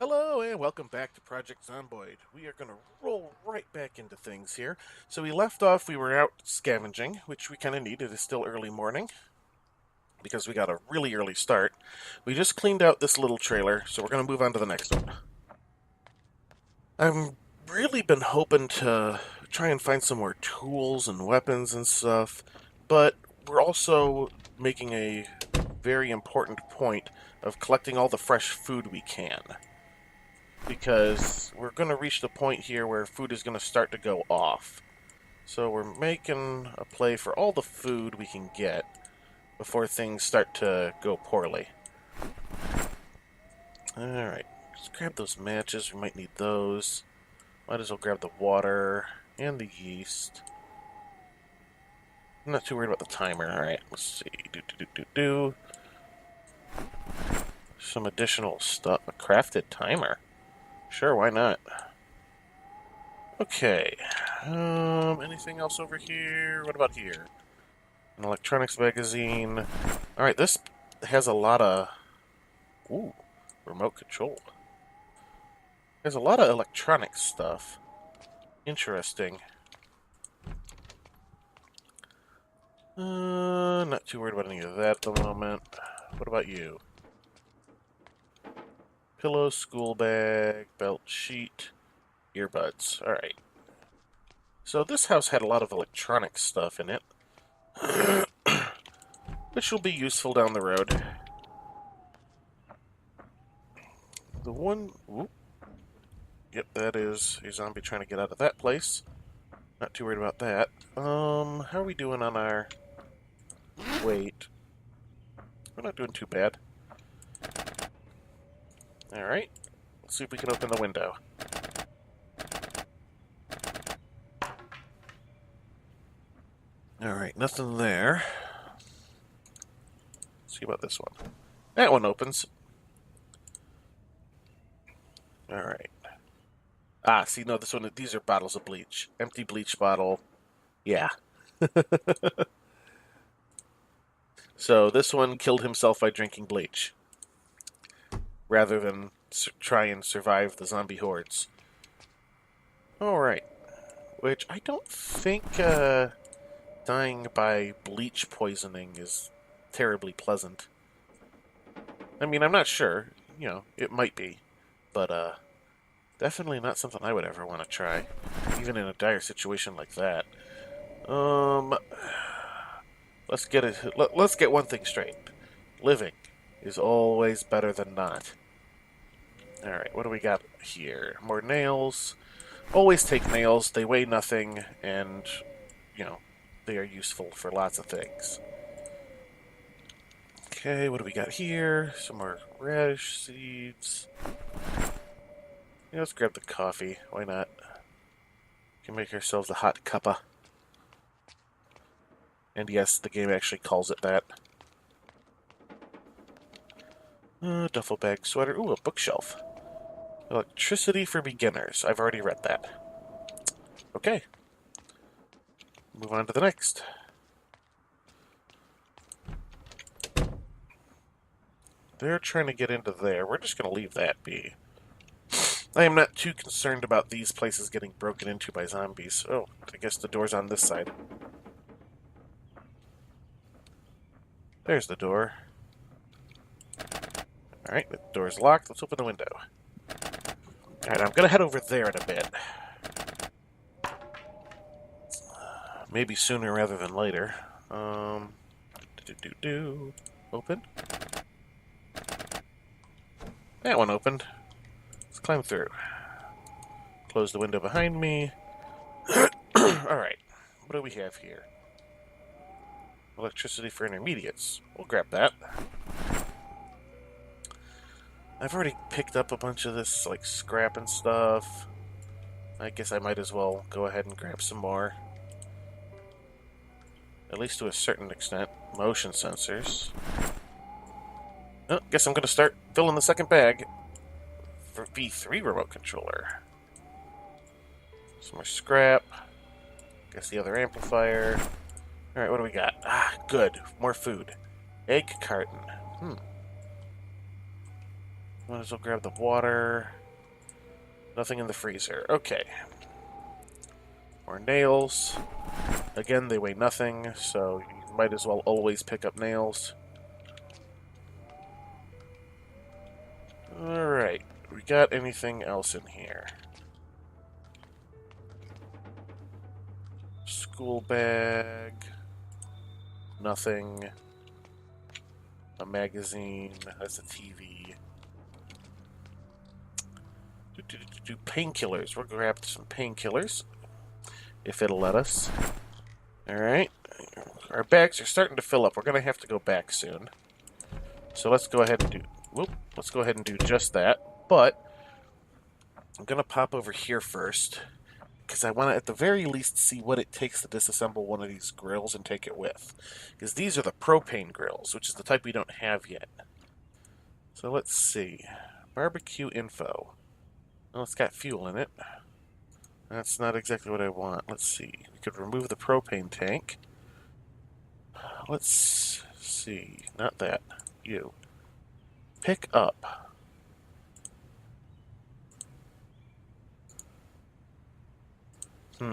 Hello and welcome back to Project Zomboid. We are going to roll right back into things here. So we left off, we were out scavenging, which we kind of need. It is still early morning because we got a really early start. We just cleaned out this little trailer, so we're going to move on to the next one. I've really been hoping to try and find some more tools and weapons and stuff, but we're also making a very important point of collecting all the fresh food we can, because we're going to reach the point here where food is going to start to go off. So we're making a play for all the food we can get before things start to go poorly. Alright, let's grab those matches. We might need those. Might as well grab the water and the yeast. I'm not too worried about the timer. Alright, let's see. Some additional stuff. A crafted timer. Sure, why not? Okay. Anything else over here? What about here? An electronics magazine. Alright, this has a lot of... Ooh, remote control. There's a lot of electronic stuff. Interesting. Not too worried about any of that at the moment. What about you? Pillow, school bag, belt sheet, earbuds. Alright. So this house had a lot of electronic stuff in it, which will be useful down the road. The one... Whoop. Yep, that is a zombie trying to get out of that place. Not too worried about that. How are we doing on our... Wait. We're not doing too bad. Alright. Let's see if we can open the window. Alright, nothing there. Let's see about this one. That one opens. Alright. Ah, see, no, this one, these are bottles of bleach. Empty bleach bottle. Yeah. So this one killed himself by drinking bleach, rather than try and survive the zombie hordes. Alright. Which I don't think dying by bleach poisoning is terribly pleasant. I mean, I'm not sure. You know, it might be. But, definitely not something I would ever want to try, even in a dire situation like that. Let's get one thing straight. Living is always better than not. Alright, what do we got here? More nails. Always take nails. They weigh nothing, and, you know, they are useful for lots of things. Okay, what do we got here? Some more radish seeds. Yeah, let's grab the coffee. Why not? We can make ourselves a hot cuppa. And yes, the game actually calls it that. Duffel bag, sweater. Ooh, a bookshelf. Electricity for beginners. I've already read that. Okay. Move on to the next. They're trying to get into there. We're just going to leave that be. I am not too concerned about these places getting broken into by zombies. Oh, I guess the door's on this side. There's the door. Alright, the door's locked. Let's open the window. Alright, I'm gonna head over there in a bit. Maybe sooner rather than later. Open. That one opened. Let's climb through. Close the window behind me. Alright, what do we have here? Electricity for intermediates. We'll grab that. I've already picked up a bunch of this, like, scrap and stuff. I guess I might as well go ahead and grab some more. At least to a certain extent. Motion sensors. Oh, guess I'm going to start filling the second bag for V3 remote controller. Some more scrap. Guess the other amplifier. Alright, what do we got? Ah, good. More food. Egg carton. Might as well grab the water. Nothing in the freezer. Okay. More nails. Again, they weigh nothing, so you might as well always pick up nails. Alright. We got anything else in here? School bag. Nothing. A magazine. That's a TV. Painkillers. We'll grab some painkillers. If it'll let us. Alright. Our bags are starting to fill up. We're going to have to go back soon. So let's go ahead and do... Let's go ahead and do just that. But I'm going to pop over here first, because I want to, at the very least, see what it takes to disassemble one of these grills and take it with. Because these are the propane grills, which is the type we don't have yet. So let's see. Barbecue info. Well, it's got fuel in it. That's not exactly what I want. Let's see. We could remove the propane tank. Let's see. Not that. You. Pick up. I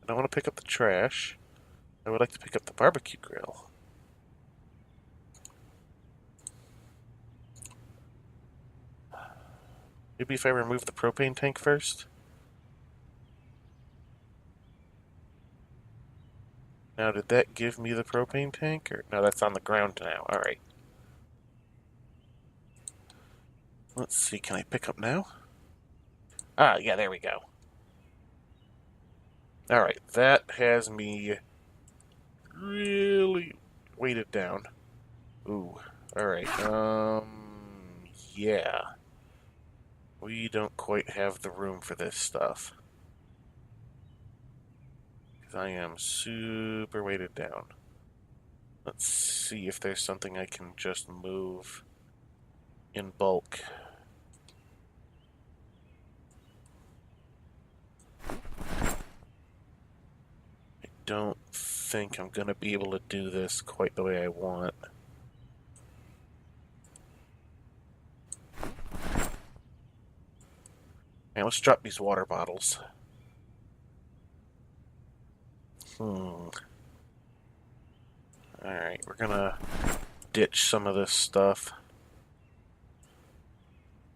don't want to pick up the trash. I would like to pick up the barbecue grill. Maybe if I remove the propane tank first? Now, did that give me the propane tank? Or no, that's on the ground now. Alright. Let's see, can I pick up now? Ah, yeah, there we go. Alright, that has me really weighted down. Ooh, alright, yeah. We don't quite have the room for this stuff. Because I am super weighted down. Let's see if there's something I can just move in bulk. I don't think I'm going to be able to do this quite the way I want. And let's drop these water bottles. Alright, we're gonna ditch some of this stuff.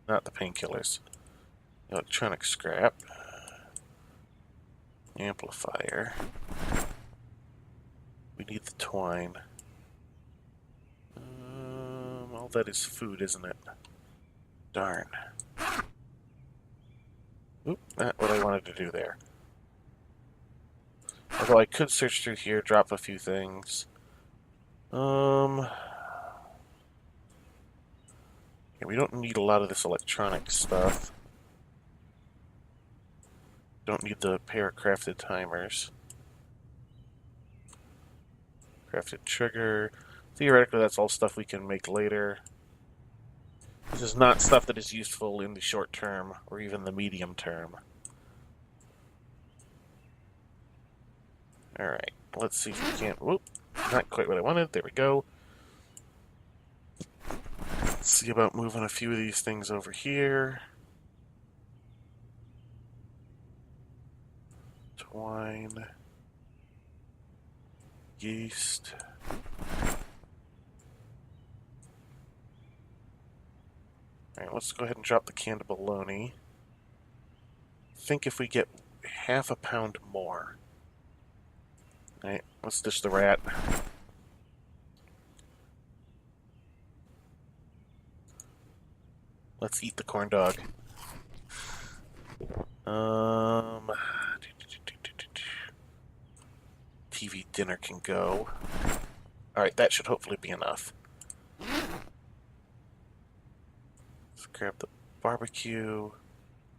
Not the painkillers. Electronic scrap. Amplifier. We need the twine. All that is food, isn't it? Darn. Oop, not what I wanted to do there. Although I could search through here, drop a few things. Yeah, we don't need a lot of this electronic stuff. Don't need the pair of crafted timers. Crafted trigger. Theoretically, that's all stuff we can make later. This is not stuff that is useful in the short term, or even the medium term. Alright, let's see if we can't... Whoop! Not quite what I wanted. There we go. Let's see about moving a few of these things over here. Twine. Yeast. Alright, let's go ahead and drop the canned bologna. I think if we get half a pound more. Alright, let's dish the rat. Let's eat the corn dog. TV dinner can go. Alright, that should hopefully be enough. Let's grab the barbecue.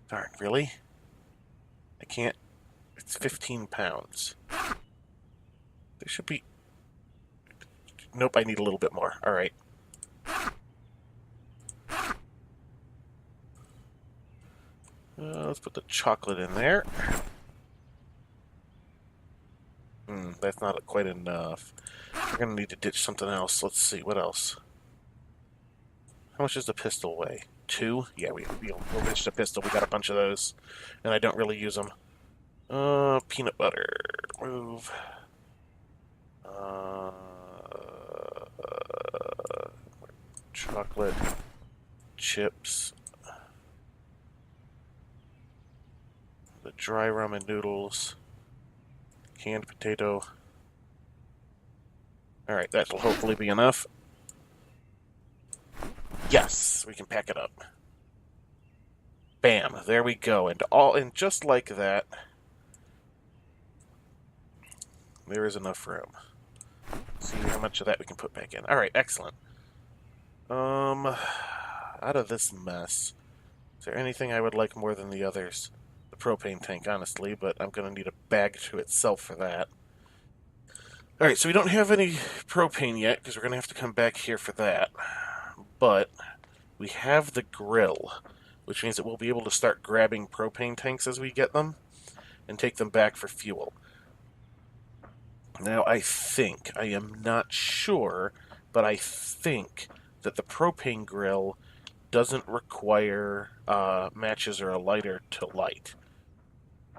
Darn, really? I can't... It's 15 pounds. There should be... Nope, I need a little bit more. Alright. Let's put the chocolate in there. That's not quite enough. We're going to need to ditch something else. Let's see, what else? How much does the pistol weigh? 2? Yeah, we'll ditch the pistol. We got a bunch of those, and I don't really use them. Peanut butter. Move. Chocolate. Chips. The dry ramen noodles. Canned potato. Alright, that will hopefully be enough. Yes, we can pack it up. Bam, there we go. And just like that, there is enough room. See how much of that we can put back in. Alright, excellent. Out of this mess, is there anything I would like more than the others? The propane tank, honestly, but I'm going to need a bag to itself for that. Alright, so we don't have any propane yet, because we're going to have to come back here for that. But we have the grill, which means that we'll be able to start grabbing propane tanks as we get them, and take them back for fuel. Now, I am not sure, but I think that the propane grill doesn't require matches or a lighter to light.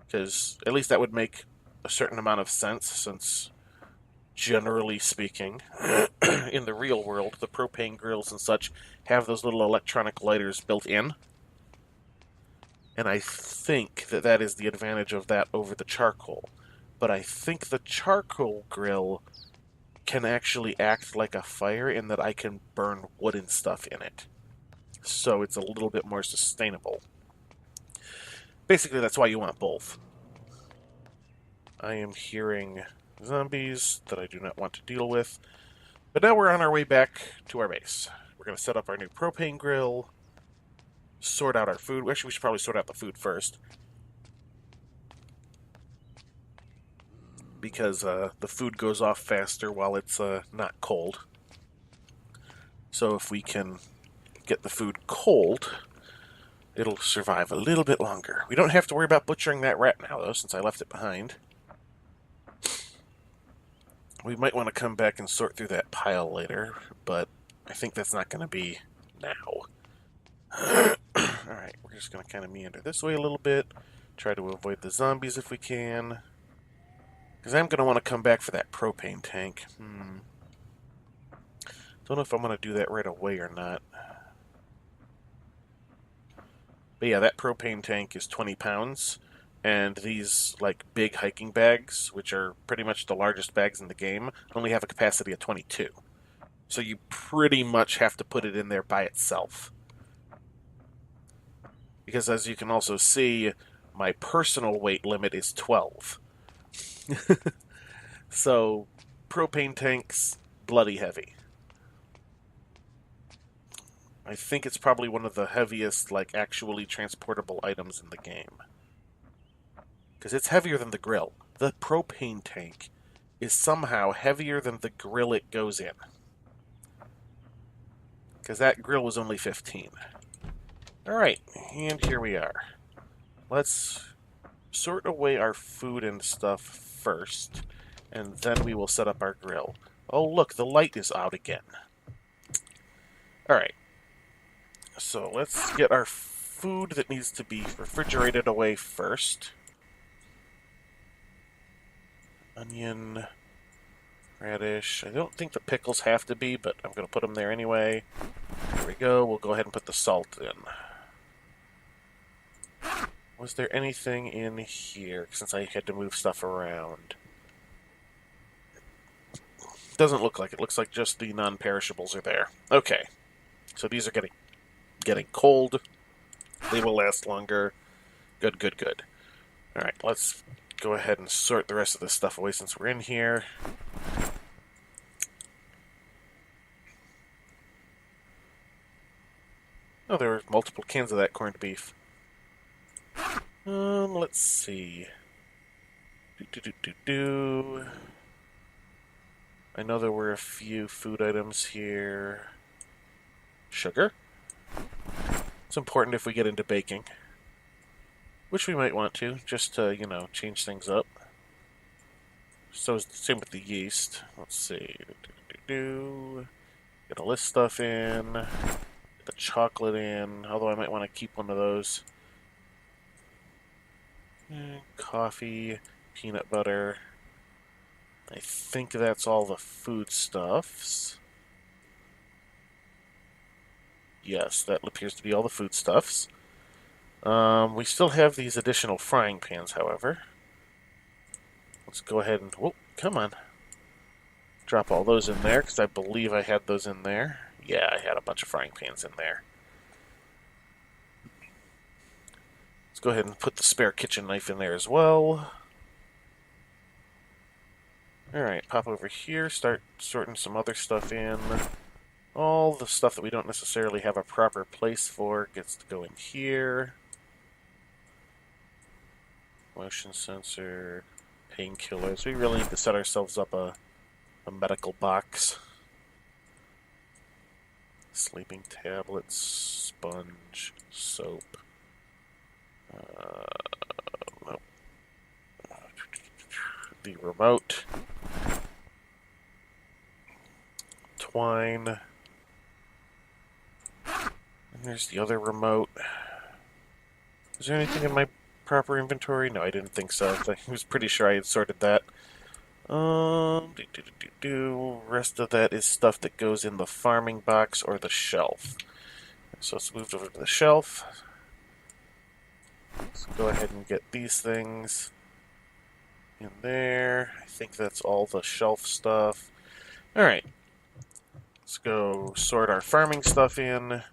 Because at least that would make a certain amount of sense, since, generally speaking, in the real world, the propane grills and such have those little electronic lighters built in. And I think that that is the advantage of that over the charcoal. But I think the charcoal grill can actually act like a fire in that I can burn wood and stuff in it. So it's a little bit more sustainable. Basically, that's why you want both. I am hearing zombies that I do not want to deal with. But now we're on our way back to our base. We're going to set up our new propane grill, sort out our food. Actually, we should probably sort out the food first. Because the food goes off faster while it's not cold. So if we can get the food cold, it'll survive a little bit longer. We don't have to worry about butchering that rat now, though, since I left it behind. We might want to come back and sort through that pile later, but I think that's not going to be now. Alright, we're just going to kind of meander this way a little bit, try to avoid the zombies if we can. Because I'm going to want to come back for that propane tank. Don't know if I'm going to do that right away or not. But yeah, that propane tank is 20 pounds. And these, like, big hiking bags, which are pretty much the largest bags in the game, only have a capacity of 22. So you pretty much have to put it in there by itself. Because as you can also see, my personal weight limit is 12. So, propane tanks, bloody heavy. I think it's probably one of the heaviest, like, actually transportable items in the game. Because it's heavier than the grill. The propane tank is somehow heavier than the grill it goes in. Because that grill was only 15. Alright, and here we are. Let's sort away our food and stuff first, and then we will set up our grill. Oh, look, the light is out again. Alright. So let's get our food that needs to be refrigerated away first. Onion, radish. I don't think the pickles have to be, but I'm going to put them there anyway. There we go. We'll go ahead and put the salt in. Was there anything in here, since I had to move stuff around? Doesn't look like it. Looks like just the non-perishables are there. Okay. So these are getting cold. They will last longer. Good, good, good. Alright, let's go ahead and sort the rest of this stuff away since we're in here. Oh, there were multiple cans of that corned beef. Let's see. I know there were a few food items here. Sugar. It's important if we get into baking. Which we might want to, just to, change things up. So is the same with the yeast. Let's see. Get all this stuff in. Get the chocolate in. Although I might want to keep one of those. Coffee, peanut butter. I think that's all the foodstuffs. Yes, that appears to be all the foodstuffs. We still have these additional frying pans, however. Let's go ahead and... Whoa, come on. Drop all those in there, because I believe I had those in there. Yeah, I had a bunch of frying pans in there. Let's go ahead and put the spare kitchen knife in there as well. Alright, pop over here, start sorting some other stuff in. All the stuff that we don't necessarily have a proper place for gets to go in here. Motion sensor, painkillers. We really need to set ourselves up a medical box. Sleeping tablets, sponge, soap. Nope. The remote. Twine. And there's the other remote. Is there anything in my proper inventory? No, I didn't think so. I was pretty sure I had sorted that. Rest of that is stuff that goes in the farming box or the shelf. So let's move over to the shelf. Let's go ahead and get these things in there. I think that's all the shelf stuff. Alright. Let's go sort our farming stuff in.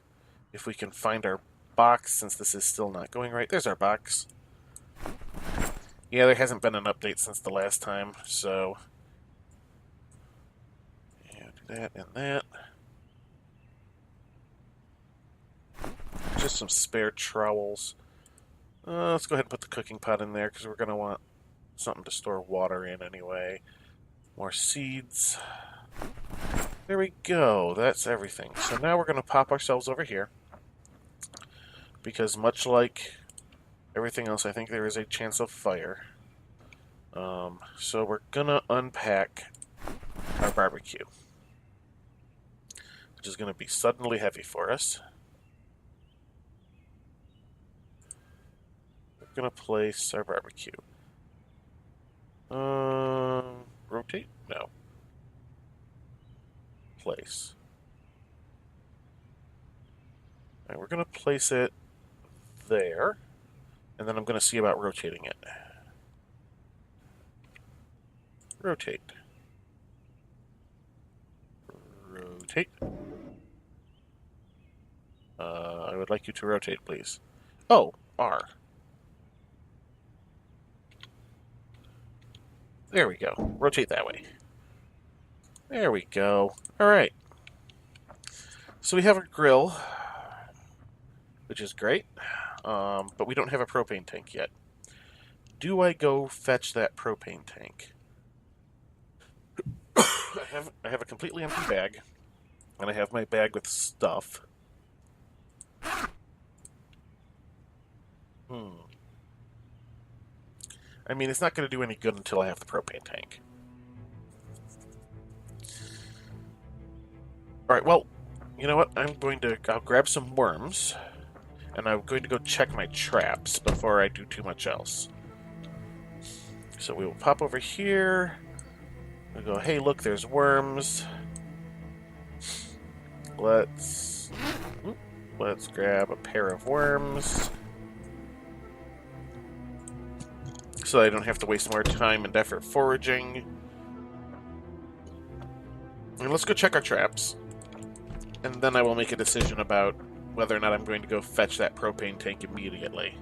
If we can find our box, since this is still not going right. There's our box. Yeah, there hasn't been an update since the last time, so... Yeah, do that and that. Just some spare trowels. Let's go ahead and put the cooking pot in there, because we're going to want something to store water in anyway. More seeds. There we go. That's everything. So now we're going to pop ourselves over here. Because much like everything else, I think there is a chance of fire. So we're going to unpack our barbecue. Which is going to be suddenly heavy for us. We're going to place our barbecue. Rotate? No. Place. Alright, we're going to place it there. And then I'm going to see about rotating it. Rotate. Rotate. I would like you to rotate, please. Oh, R. There we go. Rotate that way. There we go. Alright. So we have a grill, which is great, but we don't have a propane tank yet. Do I go fetch that propane tank? I have a completely empty bag, and I have my bag with stuff. I mean, it's not going to do any good until I have the propane tank. Alright, well, you know what? I'll grab some worms, and I'm going to go check my traps before I do too much else. So we will pop over here. We'll go, hey, look, there's worms. Let's grab a pair of worms. So I don't have to waste more time and effort foraging. And let's go check our traps. And then I will make a decision about whether or not I'm going to go fetch that propane tank immediately.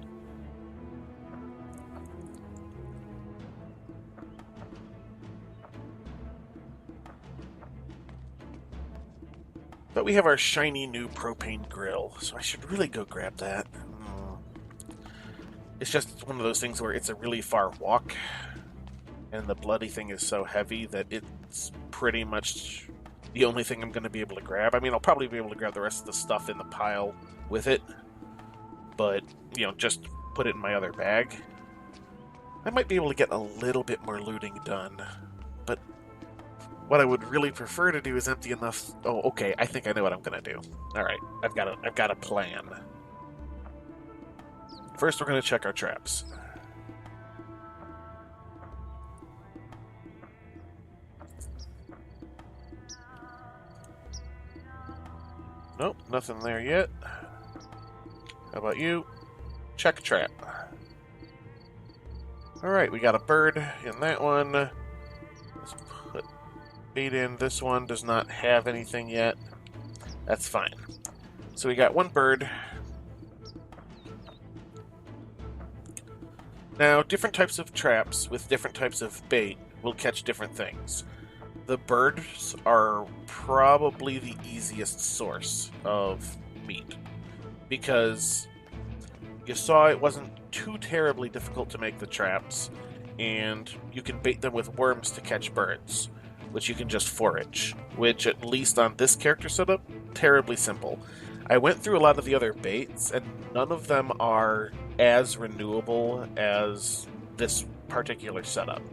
But we have our shiny new propane grill, so I should really go grab that. It's just one of those things where it's a really far walk, and the bloody thing is so heavy that it's pretty much the only thing I'm going to be able to grab. I mean, I'll probably be able to grab the rest of the stuff in the pile with it, but, you know, just put it in my other bag. I might be able to get a little bit more looting done What I would really prefer to do is empty enough... Oh, okay, I think I know what I'm gonna do. Alright, I've got a plan. First, we're gonna check our traps. Nope, nothing there yet. How about you? Check trap. Alright, we got a bird in that one. Let's put bait in. This one does not have anything yet. That's fine. So we got one bird. Now, different types of traps with different types of bait will catch different things. The birds are probably the easiest source of meat, because you saw it wasn't too terribly difficult to make the traps, and you can bait them with worms to catch birds, which you can just forage, which, at least on this character setup, terribly simple. I went through a lot of the other baits, and none of them are as renewable as this particular setup.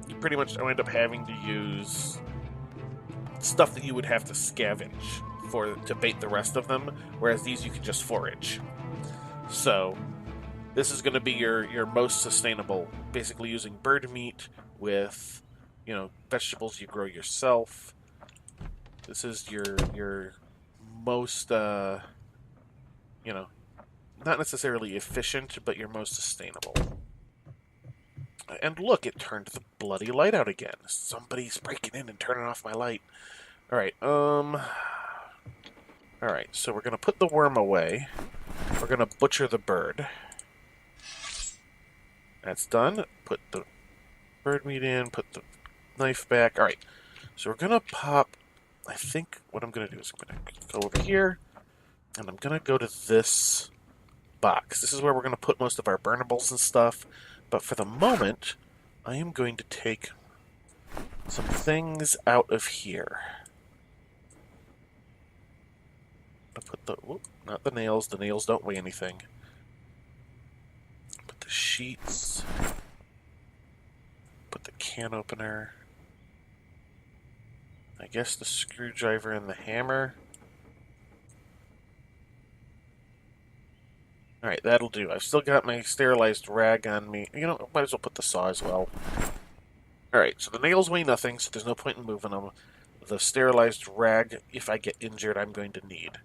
You pretty much end up having to use stuff that you would have to scavenge to bait the rest of them, whereas these you can just forage. So this is going to be your most sustainable, basically using bird meat with, you know, vegetables you grow yourself. This is your most, you know, not necessarily efficient, but your most sustainable. And look, it turned the bloody light out again. Somebody's breaking in and turning off my light. Alright, alright, so we're gonna put the worm away. We're gonna butcher the bird. That's done. Put the bird meat in, put the knife back. Alright, so we're gonna pop... I think what I'm gonna do is I'm gonna go over here, and I'm gonna go to this box. This is where we're gonna put most of our burnables and stuff. But for the moment, I am going to take some things out of here. I'll put the... Whoop, not the nails. The nails don't weigh anything. Put the sheets. Put the can opener. I guess the screwdriver and the hammer. Alright, that'll do. I've still got my sterilized rag on me. You know, might as well put the saw as well. Alright, so the nails weigh nothing, so there's no point in moving them. The sterilized rag, if I get injured, I'm going to need.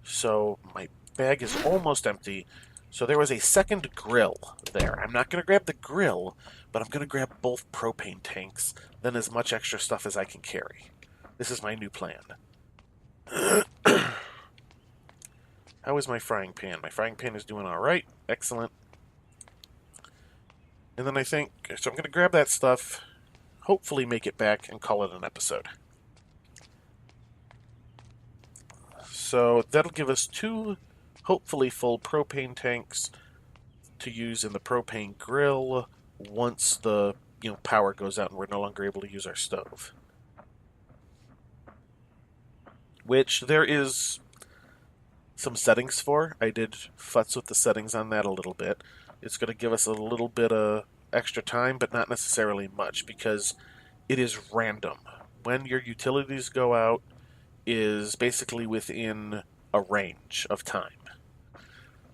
So my bag is almost empty. So there was a second grill there. I'm not going to grab the grill, but I'm going to grab both propane tanks, then as much extra stuff as I can carry. This is my new plan. How is my frying pan? My frying pan is doing alright. Excellent. And then I think... So I'm going to grab that stuff, hopefully make it back, and call it an episode. So that'll give us 2, hopefully full propane tanks to use in the propane grill once the power goes out and we're no longer able to use our stove. Which there is some settings for. I did futz with the settings on that a little bit. It's going to give us a little bit of extra time, but not necessarily much, because it is random. When your utilities go out is basically within a range of time.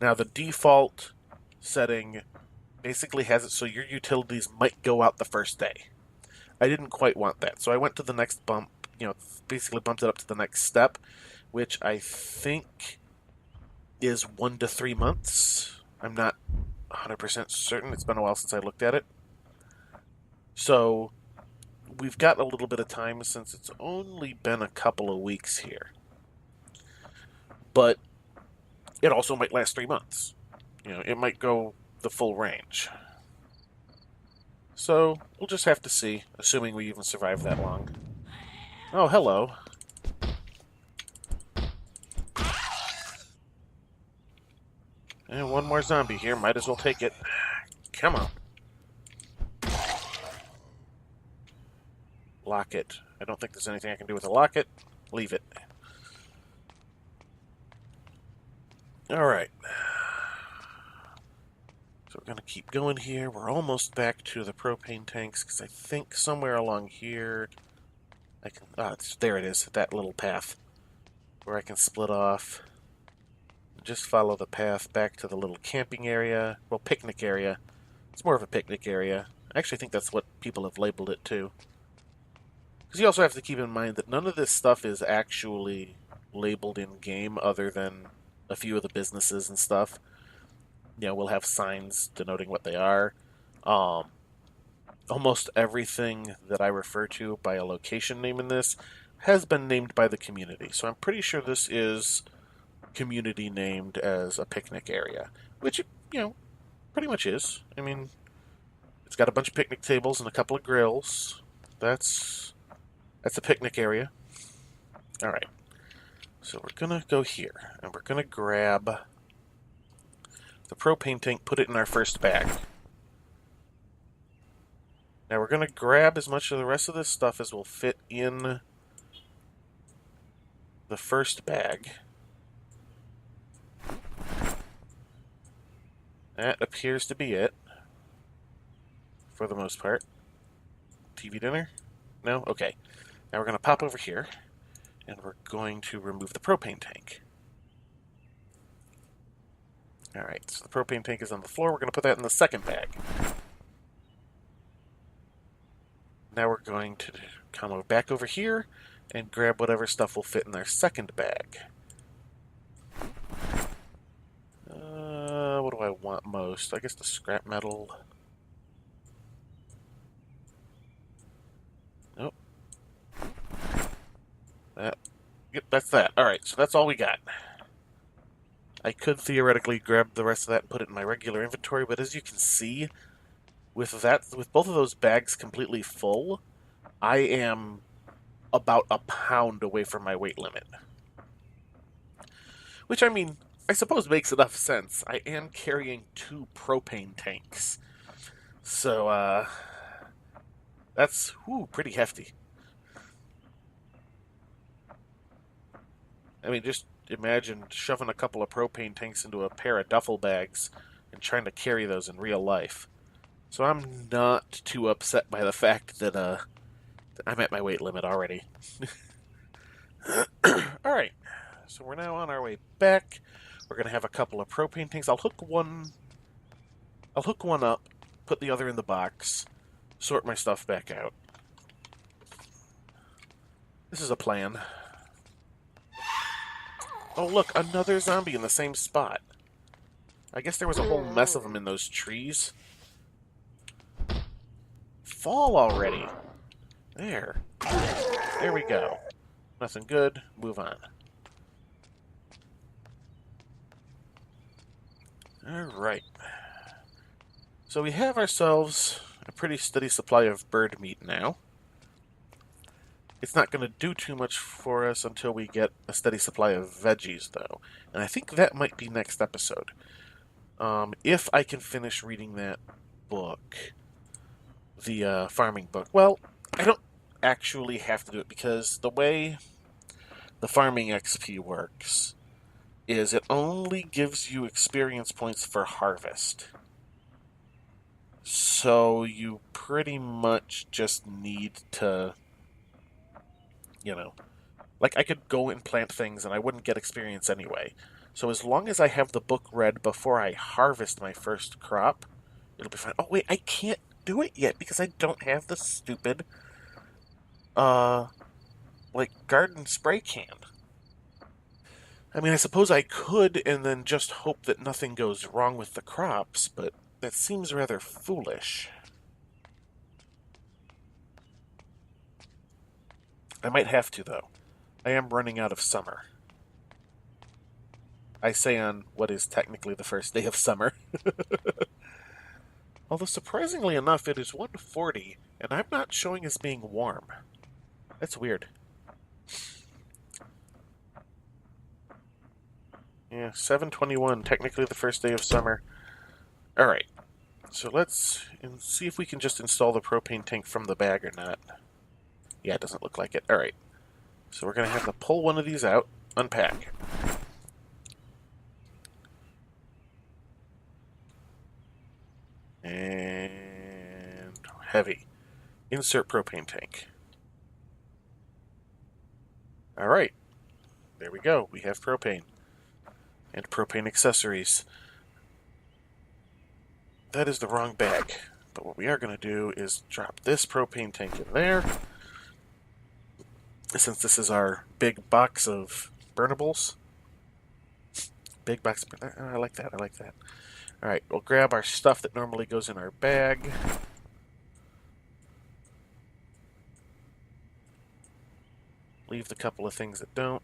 Now, the default setting basically has it so your utilities might go out the first day. I didn't quite want that, so I went to the next bump, basically bumped it up to the next step, which I think is 1 to 3 months. I'm not 100% certain. It's been a while since I looked at it. So we've got a little bit of time since it's only been a couple of weeks here. But it also might last 3 months. It might go the full range. So we'll just have to see, assuming we even survive that long. Oh, hello. And one more zombie here. Might as well take it. Come on. Lock it. I don't think there's anything I can do with a locket. Leave it. Alright. So we're going to keep going here. We're almost back to the propane tanks, because I think somewhere along here I can... there it is, that little path where I can split off. Just follow the path back to the little camping area. Well, picnic area. It's more of a picnic area. I actually think that's what people have labeled it too. Because you also have to keep in mind that none of this stuff is actually labeled in-game other than a few of the businesses and stuff. You know, we'll have signs denoting what they are. Almost everything that I refer to by a location name in this has been named by the community. So I'm pretty sure this is community named as a picnic area. Which, you know, pretty much is. I mean, it's got a bunch of picnic tables and a couple of grills. That's a picnic area. Alright. So we're going to go here, and we're going to grab the propane tank, put it in our first bag. Now we're going to grab as much of the rest of this stuff as will fit in the first bag. That appears to be it, for the most part. TV dinner? No? Okay. Now we're going to pop over here, and we're going to remove the propane tank. Alright, so the propane tank is on the floor. We're going to put that in the second bag. Now we're going to come back over here and grab whatever stuff will fit in our second bag. What do I want most? I guess the scrap metal. Nope. Yep, that's that. Alright, so that's all we got. I could theoretically grab the rest of that and put it in my regular inventory, but as you can see, with both of those bags completely full, I am about a pound away from my weight limit. Which, I mean, I suppose makes enough sense. I am carrying 2 propane tanks. So, that's, pretty hefty. I mean, just imagine shoving a couple of propane tanks into a pair of duffel bags and trying to carry those in real life. So I'm not too upset by the fact that, I'm at my weight limit already. Alright, so we're now on our way back. We're going to have a couple of propane tanks. I'll hook one up, put the other in the box, sort my stuff back out. This is a plan. Oh look, another zombie in the same spot. I guess there was a whole mess of them in those trees. Fall already. There. There we go. Nothing good. Move on. Alright. So we have ourselves a pretty steady supply of bird meat now. It's not going to do too much for us until we get a steady supply of veggies, though. And I think that might be next episode. If I can finish reading that book. The farming book. Well, I don't actually have to do it because the way the farming XP works is it only gives you experience points for harvest. So you pretty much just need to, you know, like I could go and plant things and I wouldn't get experience anyway. So as long as I have the book read before I harvest my first crop, it'll be fine. Oh wait, I can't do it yet because I don't have the stupid like garden spray can. I mean, I suppose I could and then just hope that nothing goes wrong with the crops, but that seems rather foolish. I might have to, though. I am running out of summer. I say on what is technically the first day of summer. Although, surprisingly enough, it is 1:40, and I'm not showing as being warm. That's weird. Yeah, 7:21, technically the first day of summer. Alright, so let's see if we can just install the propane tank from the bag or not. Yeah, it doesn't look like it. Alright, so we're going to have to pull one of these out, unpack. heavy. Insert propane tank. Alright. There we go. We have propane. And propane accessories. That is the wrong bag. But what we are going to do is drop this propane tank in there. Since this is our big box of burnables. Big box. I like that. I like that. Alright, we'll grab our stuff that normally goes in our bag. Leave the couple of things that don't.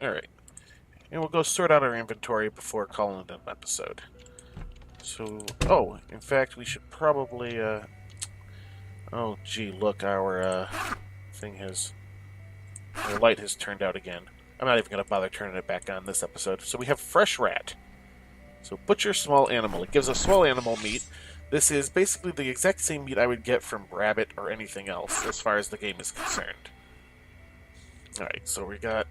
Alright. And we'll go sort out our inventory before calling it an episode. So, oh, in fact, we should probably, oh, gee, look, our, thing has, our light has turned out again. I'm not even going to bother turning it back on this episode. So we have fresh rat. So butcher small animal. It gives us small animal meat. This is basically the exact same meat I would get from rabbit or anything else as far as the game is concerned. Alright, so we got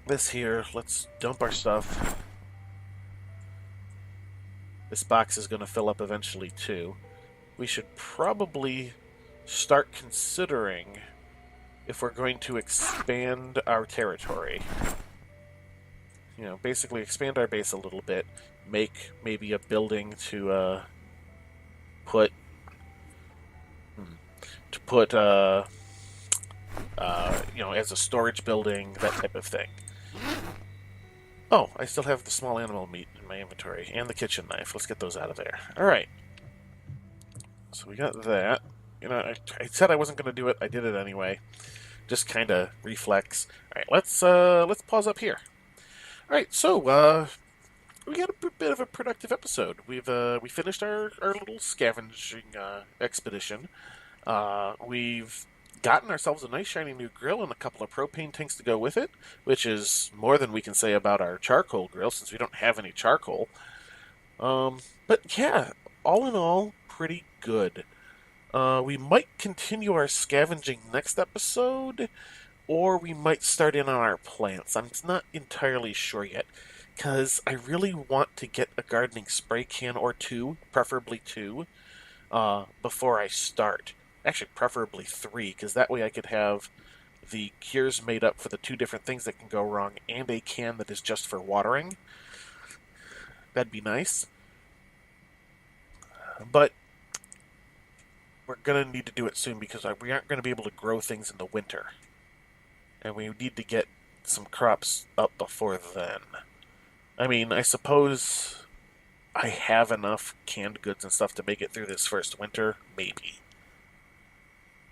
this here. Let's dump our stuff. This box is going to fill up eventually too. We should probably start considering if we're going to expand our territory. You know, basically expand our base a little bit. Make maybe a building to put you know, as a storage building, that type of thing. Oh, I still have the small animal meat in my inventory and the kitchen knife. Let's get those out of there. All right. So we got that. You know, I said I wasn't going to do it. I did it anyway. Just kind of reflex. All right, let's pause up here. All right, so we had a bit of a productive episode. We finished our little scavenging expedition. We've gotten ourselves a nice shiny new grill and a couple of propane tanks to go with it, which is more than we can say about our charcoal grill since we don't have any charcoal. But yeah, all in all, pretty good. We might continue our scavenging next episode, or we might start in on our plants. I'm not entirely sure yet, because I really want to get a gardening spray can or two, preferably two, before I start. Actually, preferably three, because that way I could have the cures made up for the two different things that can go wrong, and a can that is just for watering. That'd be nice. But we're going to need to do it soon, because we aren't going to be able to grow things in the winter. And we need to get some crops up before then. I mean, I suppose I have enough canned goods and stuff to make it through this first winter, maybe.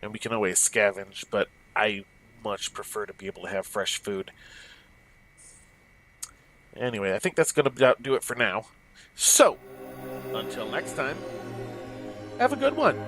And we can always scavenge, but I much prefer to be able to have fresh food. Anyway, I think that's going to do it for now. So, until next time, have a good one.